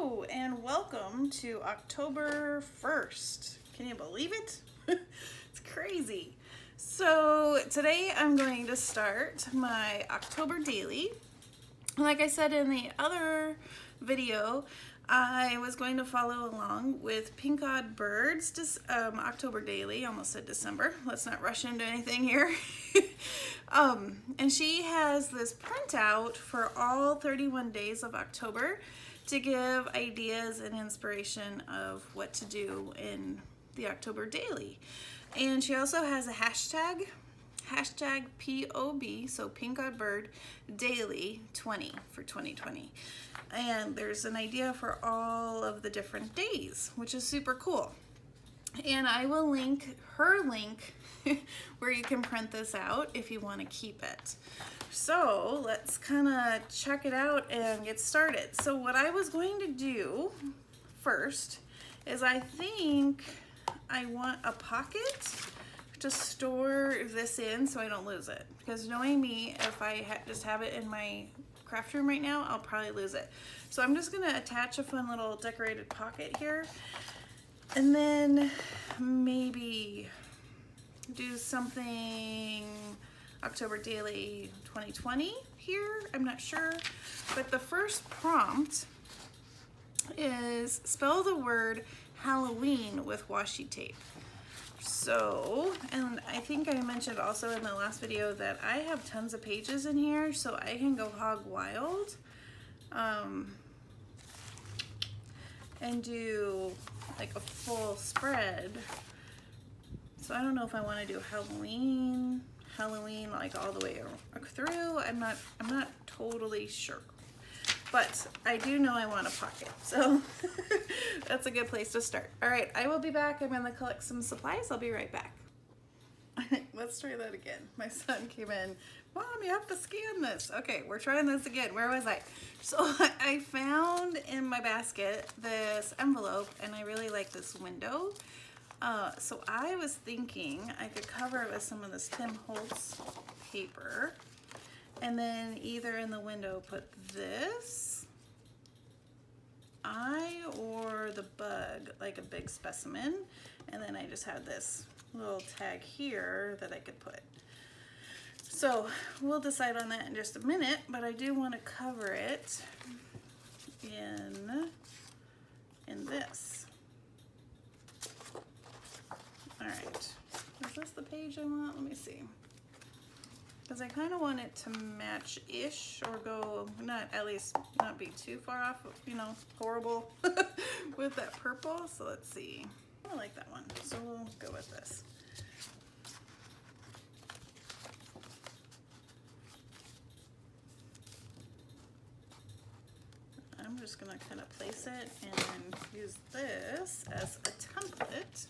Hello and welcome to October 1st. Can you believe it? It's crazy. So today I'm going to start my October Daily. Like I said in the other video, I was going to follow along with PinkOddBird's October Daily. Almost said December. Let's not rush into anything here. And she has this printout for all 31 days of October to give ideas and inspiration of what to do in the October Daily. And she also has a hashtag POB, so PinkOddBird Daily 20 for 2020. And there's an idea for all of the different days, which is super cool. And I will link her link where you can print this out if you want to keep it. So let's kind of check it out and get started. So what I was going to do first is I think I want a pocket to store this in so I don't lose it. Because knowing me, if I just have it in my craft room right now, I'll probably lose it. So I'm just gonna attach a fun little decorated pocket here, and then maybe do something October Daily 2020 here. I'm not sure, but the first prompt is spell the word Halloween with washi tape. So, and I think I mentioned also in the last video that I have tons of pages in here, so I can go hog wild and do like a full spread. So I don't know if I want to do Halloween like all the way through. I'm not totally sure. But I do know I want a pocket, so that's a good place to start. All right, I will be back. I'm gonna collect some supplies. I'll be right back. Let's try that again. My son came in. Mom, you have to scan this. Okay, we're trying this again. Where was I? So I found in my basket this envelope, and I really like this window. So I was thinking I could cover it with some of this Tim Holtz paper. And then either in the window put this eye or the bug, like a big specimen. And then I just had this little tag here that I could put. So we'll decide on that in just a minute, but I do want to cover it in this. All right, is this the page I want? Let me see. Because I kind of want it to match-ish, or go, at least not be too far off, you know, horrible with that purple. So let's see. I like that one, so we'll go with this. I'm just gonna kind of place it and use this as a template.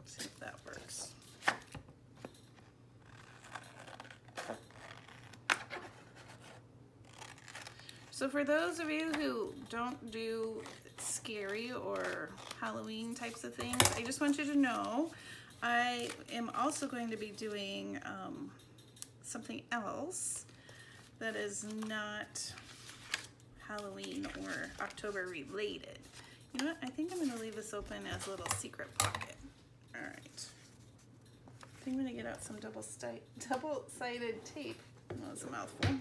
See if that works. So for those of you who don't do scary or Halloween types of things, I just want you to know I am also going to be doing something else that is not Halloween or October related. You know what? I think I'm going to leave this open as a little secret pocket. All right. I think I'm going to get out some double-sided tape. Oh, that's a mouthful.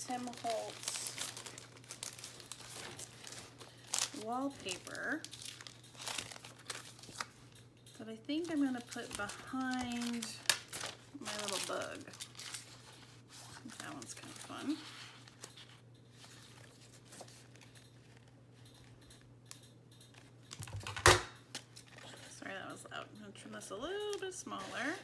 Tim Holtz wallpaper that I think I'm going to put behind my little bug. That one's kind of fun. Sorry, that was loud. I'm going to trim this a little bit smaller.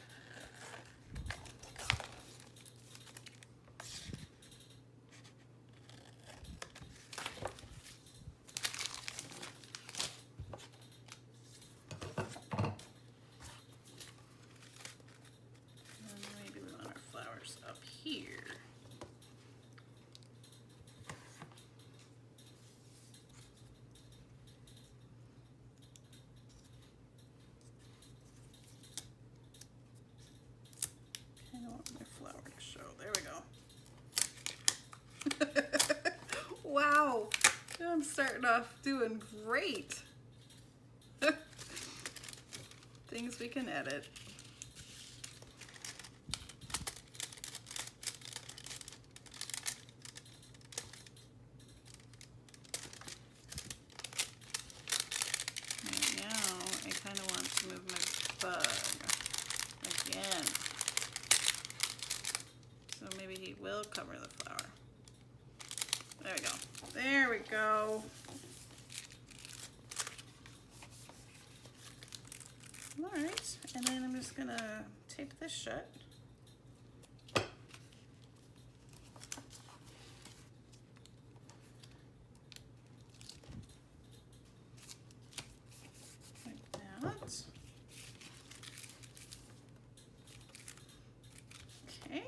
Up here. I'm starting off doing great. Things we can edit. Right now, I kind of want to move my bug again. So maybe he will cover the flower. There we go. There we go. All right, and then I'm just gonna tape this shut. Like that. Okay.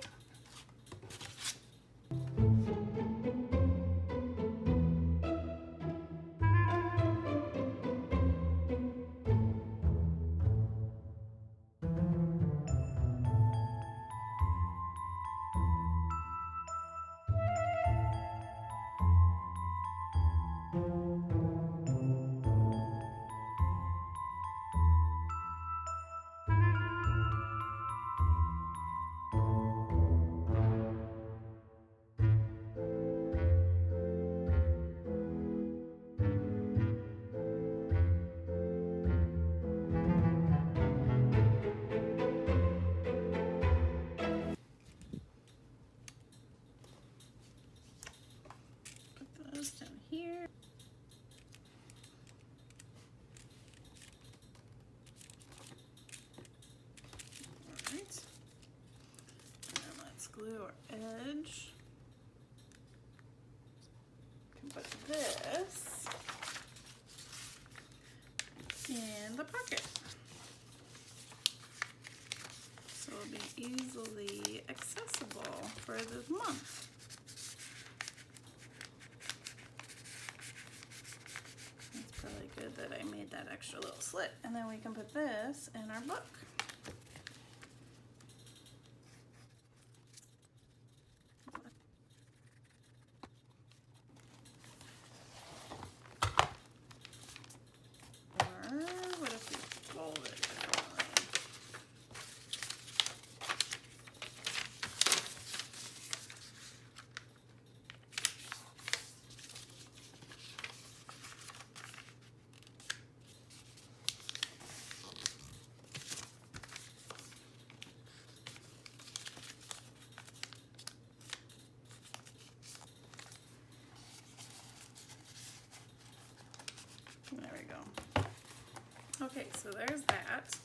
Put those down here. All right. And let's glue our edge. Can put this in the pocket. So it'll be easily accessible for this month. It's probably good that I made that extra little slit. And then we can put this in our book. Or what if we fold it differently? There we go. Okay, so there's that.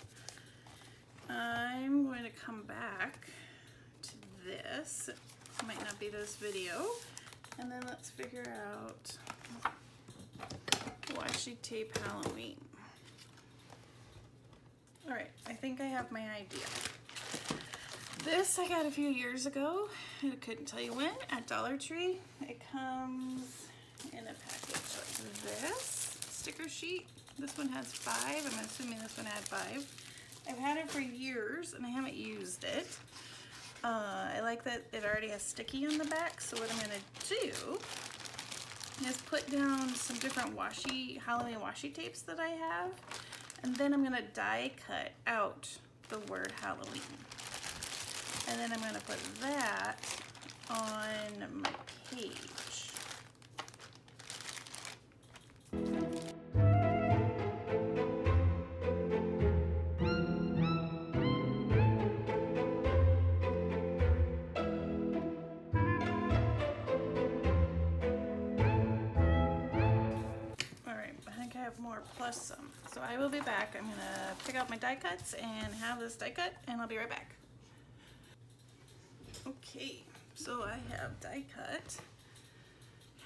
I'm going to come back to this. It might not be this video. And then let's figure out washi tape Halloween. All right, I think I have my idea. This I got a few years ago. I couldn't tell you when, at Dollar Tree. It comes in a package like this. Sticker sheet. This one has 5. I'm assuming this one had 5. I've had it for years and I haven't used it. I like that it already has sticky on the back, so what I'm going to do is put down some different Halloween washi tapes that I have, and then I'm going to die cut out the word Halloween. And then I'm going to put that on my page. More plus some. So I will be back. I'm gonna pick out my die cuts and have this die cut, and I'll be right back. Okay, so I have die cut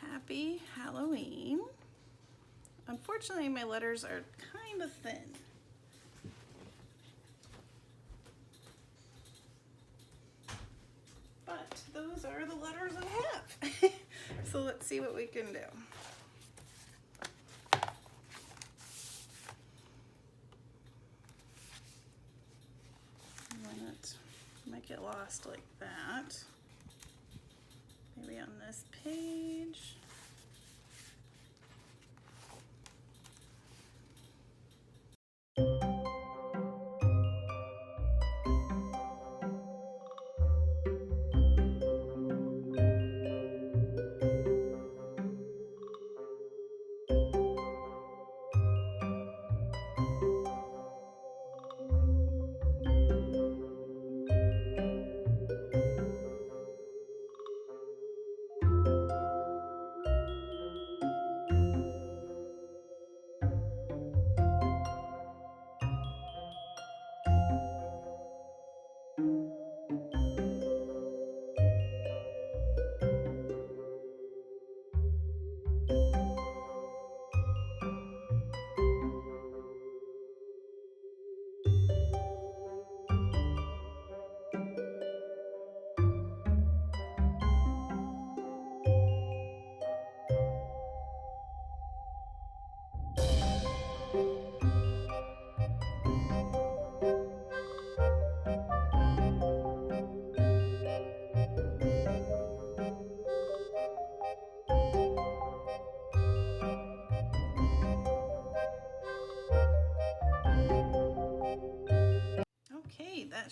Happy Halloween. Unfortunately, my letters are kind of thin. But those are the letters I have. So let's see what we can do. Might get lost like that. Maybe on this page.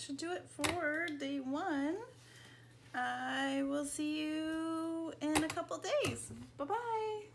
should do it for day 1. I will see you in a couple days. Bye-bye.